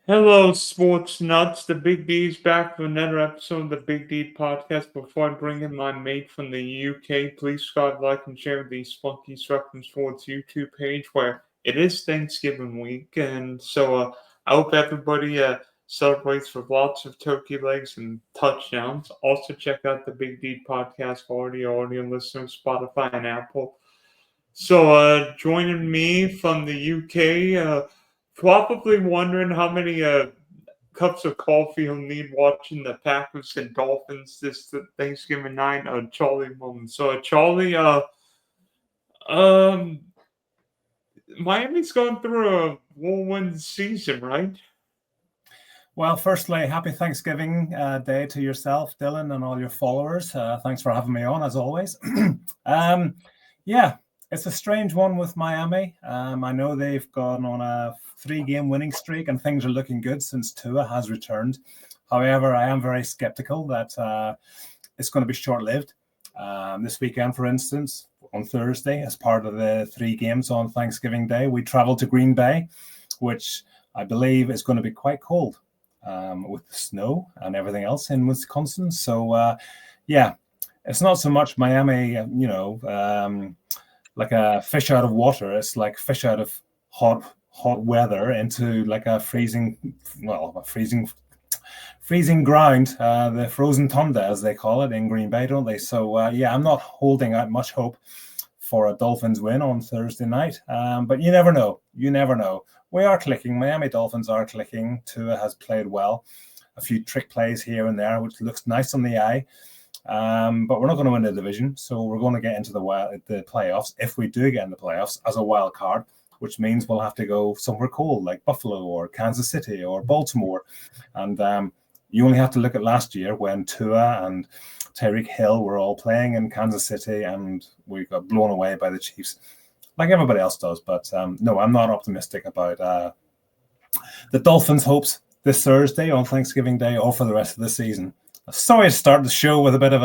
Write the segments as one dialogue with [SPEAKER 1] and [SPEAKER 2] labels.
[SPEAKER 1] Hello, sports nuts. The Big D's back for another episode of the Big D podcast. Before I bring in my mate from the UK, please subscribe, like, and share the Spunky Structum Sports YouTube page where it is Thanksgiving week. And so I hope everybody celebrates with lots of turkey legs and touchdowns. Also, check out the Big D podcast for audio listeners, Spotify, and Apple. So, joining me from the UK, probably wondering how many cups of coffee he'll need watching the Packers and Dolphins this Thanksgiving night. Charlie Mullan. So, Charlie, um, Miami's going through a whirlwind season, right?
[SPEAKER 2] Well, firstly, happy Thanksgiving Day to yourself, Dylan, and all your followers. Thanks for having me on, as always. Yeah, it's a strange one with Miami. I know they've gone on a 3-game winning streak, and things are looking good since Tua has returned. However, I am very skeptical that it's going to be short-lived. This weekend, for instance, on Thursday, as part of the 3 games on Thanksgiving Day, we travel to Green Bay, which I believe is going to be quite cold. With the snow and everything else in Wisconsin. So, yeah, it's not so much Miami, like a fish out of water. It's like fish out of hot weather into like a freezing ground, the frozen tundra, as they call it in Green Bay, don't they? So, yeah, I'm not holding out much hope for a Dolphins win on Thursday night. But you never know. You never know. We are clicking. Miami Dolphins are clicking. Tua has played well. A few trick plays here and there, which looks nice on the eye. But we're not going to win the division. So we're going to get into the playoffs, if we do get in the playoffs, as a wild card, which means we'll have to go somewhere cold like Buffalo or Kansas City or Baltimore. And you only have to look at last year when Tua and Tyreek Hill were all playing in Kansas City and we got blown away by the Chiefs, like everybody else does. But no, I'm not optimistic about the Dolphins' hopes this Thursday on Thanksgiving Day or for the rest of the season. Sorry to start the show with a bit of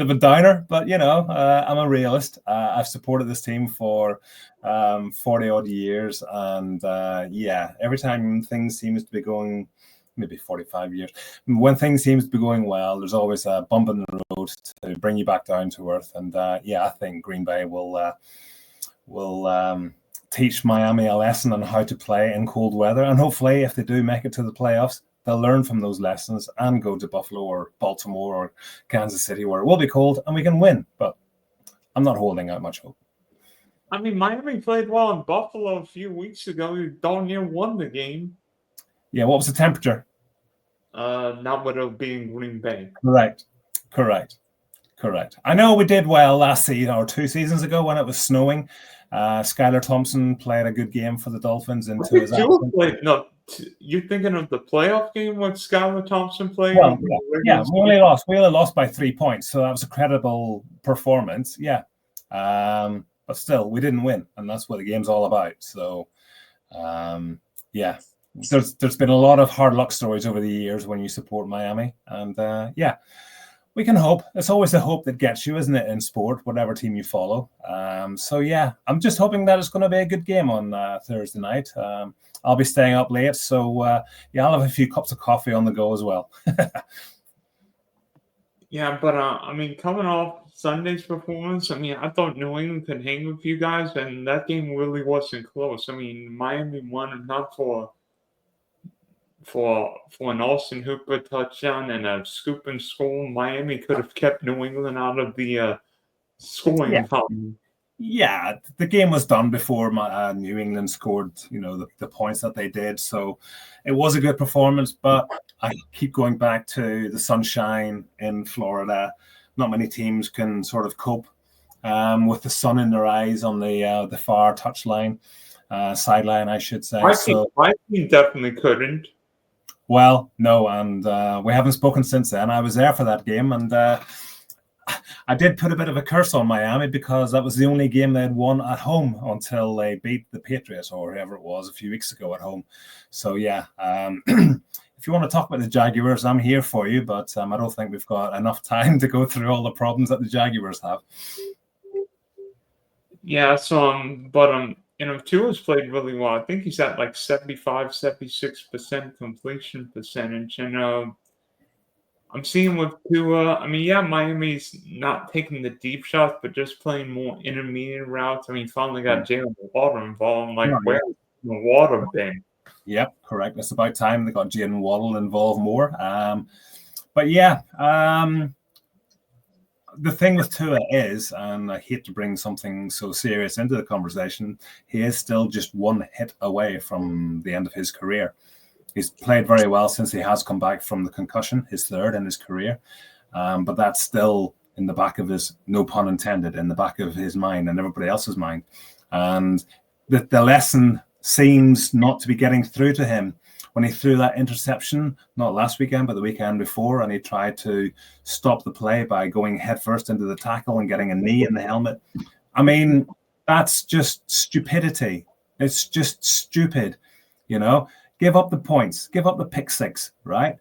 [SPEAKER 2] a downer, but I'm a realist. I've supported this team for 40 odd years, and every time things seems to be going, maybe 45 years, when things seems to be going well, there's always a bump in the road to bring you back down to earth. And I think Green Bay will teach Miami a lesson on how to play in cold weather, and hopefully, if they do make it to the playoffs, they'll learn from those lessons and go to Buffalo or Baltimore or Kansas City, where it will be cold and we can win. But I'm not holding out much hope.
[SPEAKER 1] I mean, Miami played well in Buffalo a few weeks ago. You darn near won the game.
[SPEAKER 2] Yeah, what was the temperature?
[SPEAKER 1] Not what it'll be in Green Bay.
[SPEAKER 2] Correct. I know we did well last season or 2 seasons ago when it was snowing. Skylar Thompson played a good game for the Dolphins into his absence.
[SPEAKER 1] You thinking of the playoff game when Skylar Thompson played?
[SPEAKER 2] Well, yeah, we only lost by 3 points, so that was a credible performance. Yeah, but still, we didn't win, and that's what the game's all about. So, yeah, there's been a lot of hard luck stories over the years when you support Miami, and we can hope. It's always the hope that gets you, isn't it, in sport, whatever team you follow. So, yeah, I'm just hoping that it's going to be a good game on Thursday night. I'll be staying up late, so I'll have a few cups of coffee on the go as well.
[SPEAKER 1] Yeah, but I mean, coming off Sunday's performance, I mean, I thought New England could hang with you guys, and that game really wasn't close. I mean, Miami won not for an Austin Hooper touchdown and a scoop and score. Miami could have kept New England out of the scoring fountain.
[SPEAKER 2] Yeah, the game was done before New England scored, the points that they did. So it was a good performance, but I keep going back to the sunshine in Florida. Not many teams can sort of cope with the sun in their eyes on the far touchline, sideline, I should say.
[SPEAKER 1] My team definitely couldn't.
[SPEAKER 2] Well, no, and we haven't spoken since then. I was there for that game, and I did put a bit of a curse on Miami because that was the only game they had won at home until they beat the Patriots or whoever it was a few weeks ago at home. So, yeah, if you want to talk about the Jaguars, I'm here for you, but I don't think we've got enough time to go through all the problems that the Jaguars have.
[SPEAKER 1] Yeah, so, but Tua's played really well. I think he's at like 75, 76% completion percentage. And I'm seeing with Tua, I mean, yeah, Miami's not taking the deep shots, but just playing more intermediate routes. I mean, finally got Jalen Water involved. I'm like,
[SPEAKER 2] Oh,
[SPEAKER 1] where
[SPEAKER 2] yeah.
[SPEAKER 1] has the water been?
[SPEAKER 2] Yep, correct. It's about time they got Jaden Waddle involved more. But yeah, the thing with Tua is, and I hate to bring something so serious into the conversation, he is still just one hit away from the end of his career. He's played very well since he has come back from the concussion, his third in his career. But that's still in the back of his, no pun intended, in the back of his mind and everybody else's mind. And the lesson seems not to be getting through to him. When he threw that interception, not last weekend, but the weekend before, and he tried to stop the play by going headfirst into the tackle and getting a knee in the helmet. I mean, that's just stupidity. It's just stupid, you know? Give up the points, give up the pick six, right?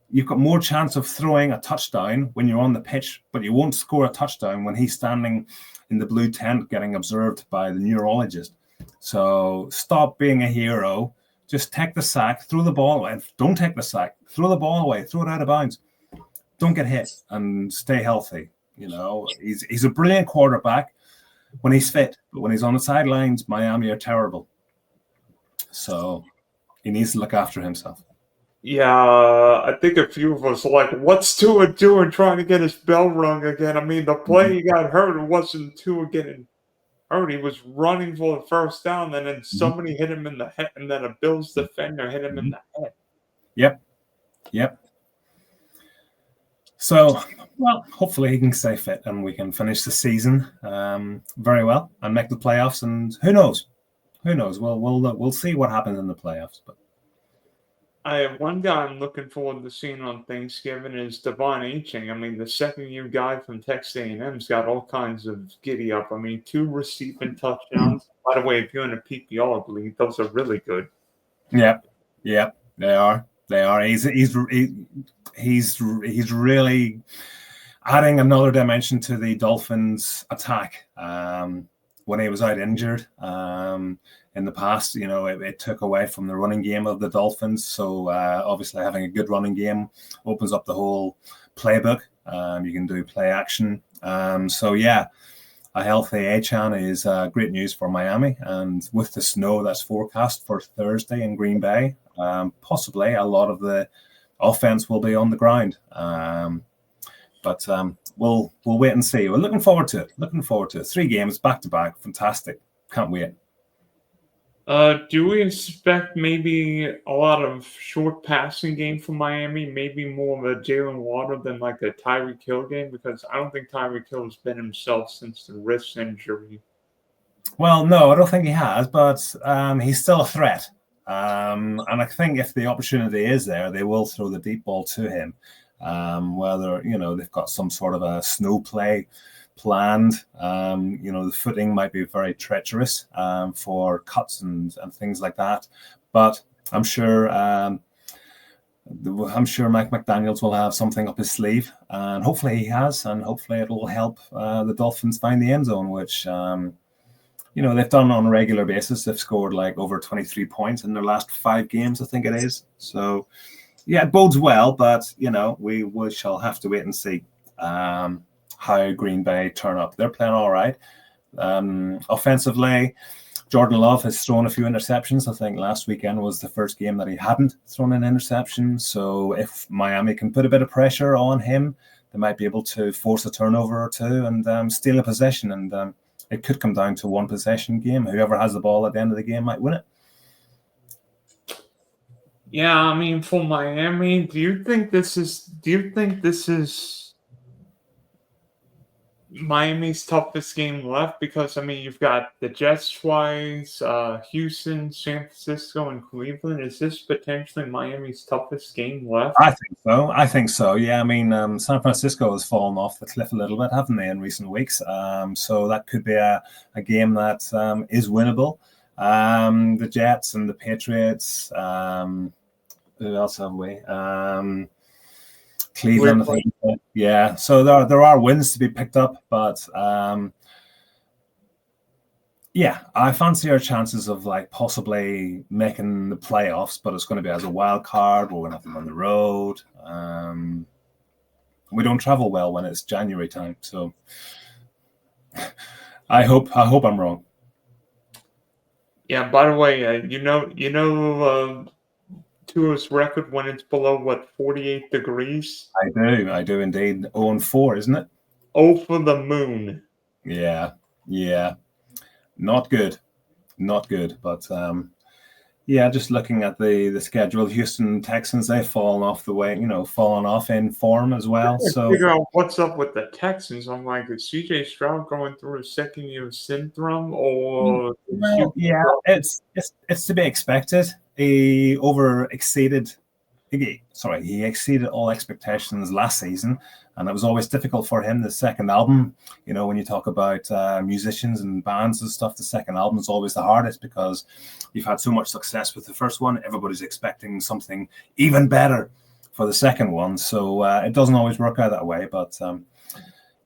[SPEAKER 2] You've got more chance of throwing a touchdown when you're on the pitch, but you won't score a touchdown when he's standing in the blue tent getting observed by the neurologist. So stop being a hero. Just take the sack, throw the ball away. Don't take the sack, throw the ball away, throw it out of bounds. Don't get hit and stay healthy. You know, he's a brilliant quarterback when he's fit, but when he's on the sidelines, Miami are terrible. So he needs to look after himself.
[SPEAKER 1] Yeah, I think a few of us are like, what's Tua doing trying to get his bell rung again? I mean, the play he got hurt, it wasn't Tua getting hurt. He was running for the first down, and then somebody hit him in the head, and then a Bills defender hit him in the head.
[SPEAKER 2] Yep. So, well, hopefully he can stay fit and we can finish the season very well and make the playoffs. And who knows? We'll see what happens in the playoffs. But
[SPEAKER 1] One guy I'm looking forward to seeing on Thanksgiving is Devon Aching. I mean, the second-year guy from Texas A&M's got all kinds of giddy up. I mean, 2 receiving touchdowns. By the way, if you're in a PPR league, those are really good.
[SPEAKER 2] Yeah, they are. He's really adding another dimension to the Dolphins' attack. When he was out injured in the past, you know, it took away from the running game of the Dolphins. So obviously having a good running game opens up the whole playbook. You can do play action. So yeah, a healthy Achane is great news for Miami. And with the snow that's forecast for Thursday in Green Bay, possibly a lot of the offense will be on the ground. But we'll wait and see. We're looking forward to it. 3 games back to back. Fantastic. Can't wait.
[SPEAKER 1] Do we expect maybe a lot of short passing game from Miami? Maybe more of a Jalen Water than like a Tyreek Hill game? Because I don't think Tyreek Hill has been himself since the wrist injury.
[SPEAKER 2] Well, no, I don't think he has, but he's still a threat. And I think if the opportunity is there, they will throw the deep ball to him. Whether, you know, they've got some sort of a snow play planned. You know, the footing might be very treacherous for cuts and things like that. But I'm sure Mike McDaniels will have something up his sleeve, and hopefully he has, and hopefully it will help the Dolphins find the end zone, which you know, they've done on a regular basis. They've scored like over 23 points in their last 5 games, I think it is. So yeah, it bodes well, but you know, we shall have to wait and see how Green Bay turn up. They're playing all right. Offensively, Jordan Love has thrown a few interceptions. I think last weekend was the first game that he hadn't thrown an interception. So if Miami can put a bit of pressure on him, they might be able to force a turnover or two and steal a possession. And it could come down to 1 possession game. Whoever has the ball at the end of the game might win it.
[SPEAKER 1] Yeah, I mean, for Miami, do you think this is Miami's toughest game left? Because I mean, you've got the Jets twice, Houston, San Francisco, and Cleveland. Is this potentially Miami's toughest game left?
[SPEAKER 2] I think so. Yeah, I mean, San Francisco has fallen off the cliff a little bit, haven't they, in recent weeks? So that could be a game that is winnable. The Jets and the Patriots. Who else have we? Cleveland, I think. Yeah, so there are wins to be picked up, but Yeah, I fancy our chances of like possibly making the playoffs, but it's going to be as a wild card. We're going to have them on the road. We don't travel well when it's January time, so I hope I'm wrong.
[SPEAKER 1] Yeah. By the way, Tua's record when it's below what 48 degrees.
[SPEAKER 2] I do indeed. 0-4, isn't it?
[SPEAKER 1] Oh, for the moon.
[SPEAKER 2] Yeah, yeah, not good, not good. But yeah, just looking at the schedule, Houston Texans, they've fallen off the way, fallen off in form as well. So
[SPEAKER 1] Figure out what's up with the Texans. I'm like, is CJ Stroud going through a second year syndrome, or is
[SPEAKER 2] well, yeah, it's to be expected. He exceeded all expectations last season, and it was always difficult for him. The second album, when you talk about musicians and bands and stuff, the second album is always the hardest because you've had so much success with the first one. Everybody's expecting something even better for the second one, so it doesn't always work out that way. But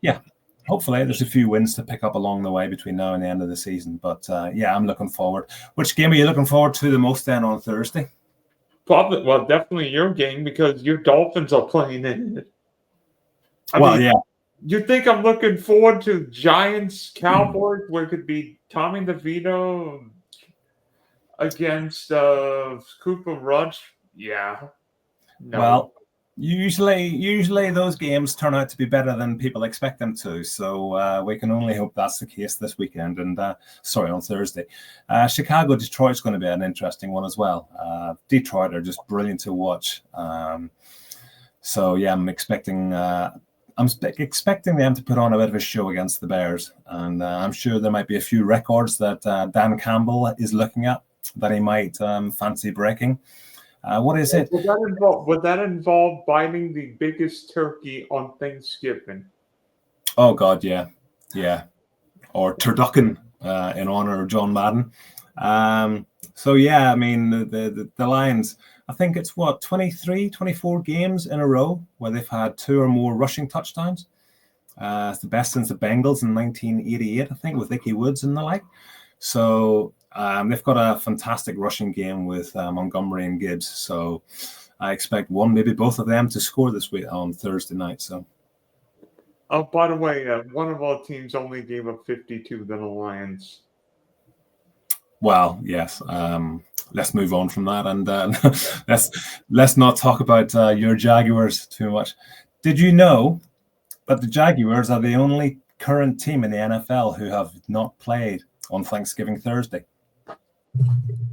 [SPEAKER 2] yeah, hopefully there's a few wins to pick up along the way between now and the end of the season. But yeah, I'm looking forward. Which game are you looking forward to the most then on Thursday?
[SPEAKER 1] Probably, well, definitely your game because your Dolphins are playing in it. I mean,
[SPEAKER 2] Yeah.
[SPEAKER 1] You think I'm looking forward to Giants Cowboys, where it could be Tommy DeVito against Cooper Rush? Yeah. No.
[SPEAKER 2] Well, usually those games turn out to be better than people expect them to. So we can only hope that's the case this weekend. And on Thursday, Chicago-Detroit's going to be an interesting one as well. Detroit are just brilliant to watch. So yeah, I'm expecting them to put on a bit of a show against the Bears, and I'm sure there might be a few records that Dan Campbell is looking at that he might fancy breaking. What is it?
[SPEAKER 1] Would that involve biting the biggest turkey on Thanksgiving?
[SPEAKER 2] Oh God, yeah, or turducken in honor of John Madden. So yeah, I mean the Lions. I think it's 23, 24 games in a row where they've had 2 or more rushing touchdowns. It's the best since the Bengals in 1988, I think, with Ickey Woods and the like. So they've got a fantastic rushing game with Montgomery and Gibbs. So I expect one, maybe both of them to score this week on Thursday night. So.
[SPEAKER 1] Oh, by the way, one of our teams only gave up 52 to the Lions.
[SPEAKER 2] Well, yes. Let's move on from that, and let's not talk about your Jaguars too much. Did you know that the Jaguars are the only current team in the NFL who have not played on Thanksgiving Thursday?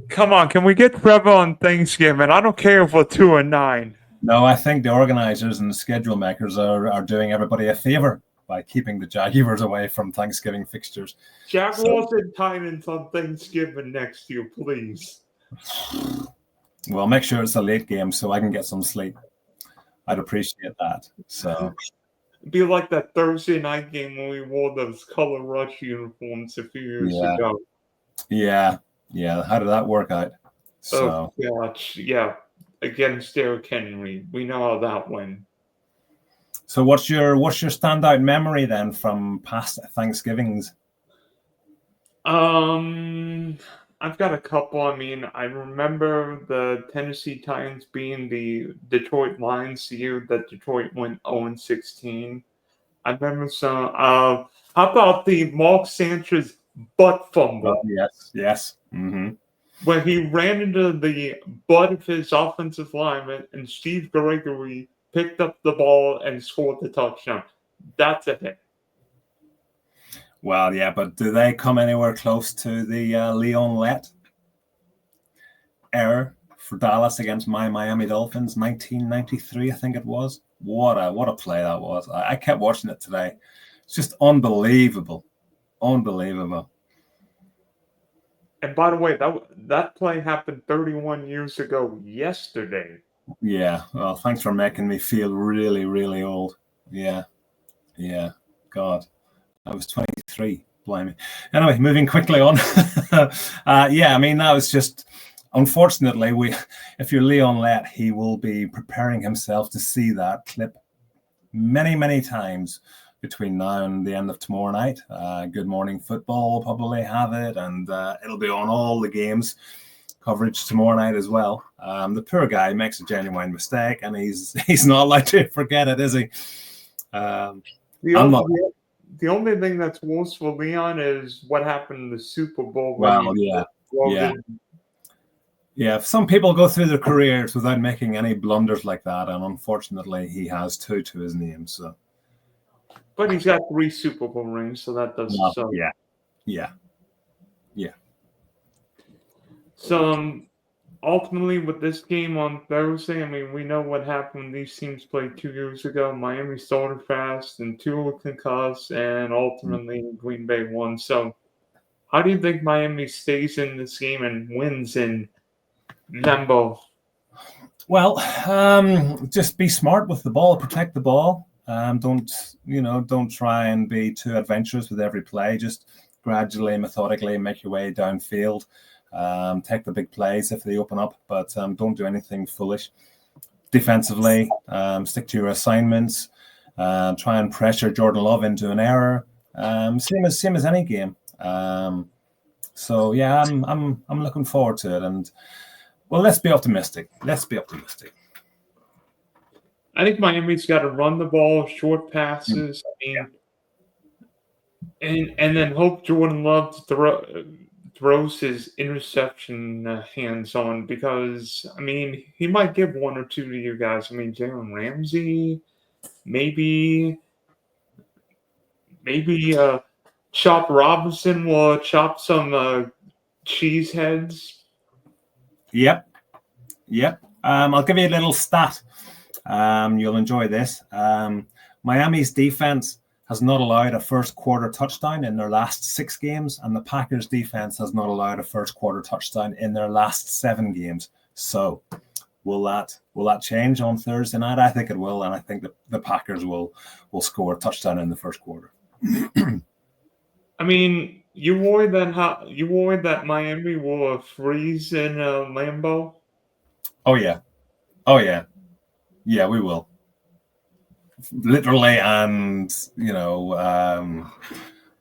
[SPEAKER 1] Come on, can we get Trevor on Thanksgiving? I don't care if we're 2-9.
[SPEAKER 2] No, I think the organizers and the schedule makers are doing everybody a favor by keeping the Jaguars away from Thanksgiving fixtures.
[SPEAKER 1] Jaguars and Titans on Thanksgiving next year, please.
[SPEAKER 2] Well, make sure it's a late game so I can get some sleep. I'd appreciate that. So
[SPEAKER 1] it'd be like that Thursday night game when we wore those color rush uniforms a few years ago.
[SPEAKER 2] Yeah. How did that work out?
[SPEAKER 1] So gosh, yeah. Against Derrick Henry. We know how that went.
[SPEAKER 2] So what's your standout memory then from past Thanksgivings?
[SPEAKER 1] I've got a couple. I mean, I remember the Tennessee Titans being the Detroit Lions the year that Detroit went 0-16. I remember some. How about the Mark Sanchez butt fumble?
[SPEAKER 2] Oh, yes. Mm-hmm.
[SPEAKER 1] When he ran into the butt of his offensive lineman, and Steve Gregory picked up the ball and scored the touchdown. That's a hit.
[SPEAKER 2] Well, yeah, but do they come anywhere close to the Leon Lett error for Dallas against my Miami Dolphins, 1993, I think it was? What a play that was. I kept watching it today. It's just unbelievable. Unbelievable.
[SPEAKER 1] And by the way, that play happened 31 years ago yesterday.
[SPEAKER 2] Yeah, well, thanks for making me feel really, really old. Yeah, God. I was 23, blimey. Anyway, moving quickly on. I mean, that was just, unfortunately, if you're Leon Lett, he will be preparing himself to see that clip many, many times between now and the end of tomorrow night. Good Morning Football will probably have it, and it'll be on all the games coverage tomorrow night as well. The poor guy makes a genuine mistake, and he's not allowed to forget it, is he?
[SPEAKER 1] The only thing that's worse for Leon is what happened in the Super Bowl.
[SPEAKER 2] Well, yeah. Some people go through their careers without making any blunders like that, and unfortunately, he has 2 to his name. So,
[SPEAKER 1] but he's got 3 Super Bowl rings, so that doesn't.
[SPEAKER 2] Yeah.
[SPEAKER 1] So, ultimately, with this game on Thursday, I mean, we know what happened when these teams played 2 years ago. Miami started fast, and 2 were concussed, and ultimately Green Bay won. So, how do you think Miami stays in this game and wins in Lambeau?
[SPEAKER 2] Well, just be smart with the ball, protect the ball. Don't try and be too adventurous with every play. Just gradually, methodically make your way downfield. Take the big plays if they open up, but don't do anything foolish. Defensively, stick to your assignments. Try and pressure Jordan Love into an error. Same as any game. So yeah, I'm looking forward to it. And well, let's be optimistic.
[SPEAKER 1] I think Miami's got to run the ball, short passes. I mean, and then hope Jordan Love throws his interception hands on, because I mean, he might give 1 or 2 to you guys. I mean, Jalen Ramsey, maybe Chop Robinson will chop some cheese heads.
[SPEAKER 2] Yep. I'll give you a little stat. You'll enjoy this. Miami's defense has not allowed a first quarter touchdown in their last 6 games, and the Packers defense has not allowed a first quarter touchdown in their last 7 games. So will that change on Thursday night? I think it will, and I think that the Packers will score a touchdown in the first quarter.
[SPEAKER 1] I mean, you worried that Miami will freeze in Lambeau?
[SPEAKER 2] Oh yeah, we will. Literally, and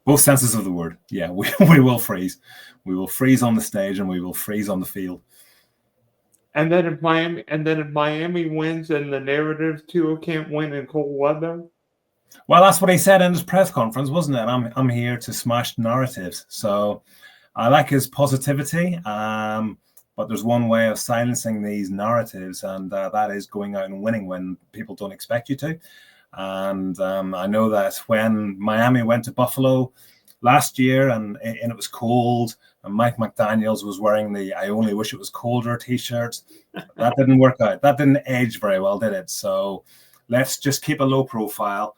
[SPEAKER 2] both senses of the word. Yeah, we will freeze. We will freeze on the stage, and we will freeze on the field.
[SPEAKER 1] And then if Miami wins, and the narrative too can't win in cold weather.
[SPEAKER 2] Well, that's what he said in his press conference, wasn't it? I'm here to smash narratives. So I like his positivity. But there's one way of silencing these narratives, and that is going out and winning when people don't expect you to. And I know that when Miami went to Buffalo last year and it was cold, and Mike McDaniels was wearing the "I only wish it was colder" t-shirt, that didn't work out. That didn't age very well, did it? So let's just keep a low profile.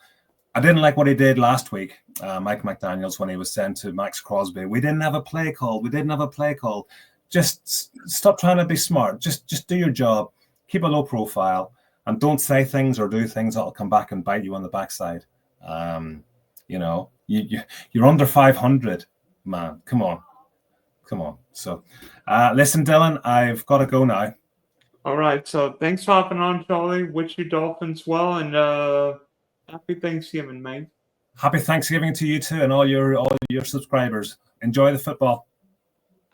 [SPEAKER 2] I didn't like what he did last week, Mike McDaniels, when he was sent to Max Crosby. We didn't have a play call. Just stop trying to be smart. Just do your job. Keep a low profile, and don't say things or do things that'll come back and bite you on the backside. You're under 500, man. Come on. So, listen, Dylan, I've got to go now.
[SPEAKER 1] All right. So thanks for hopping on, Charlie. Wish you Dolphins well, and happy Thanksgiving, mate.
[SPEAKER 2] Happy Thanksgiving to you too, and all your subscribers. Enjoy the football.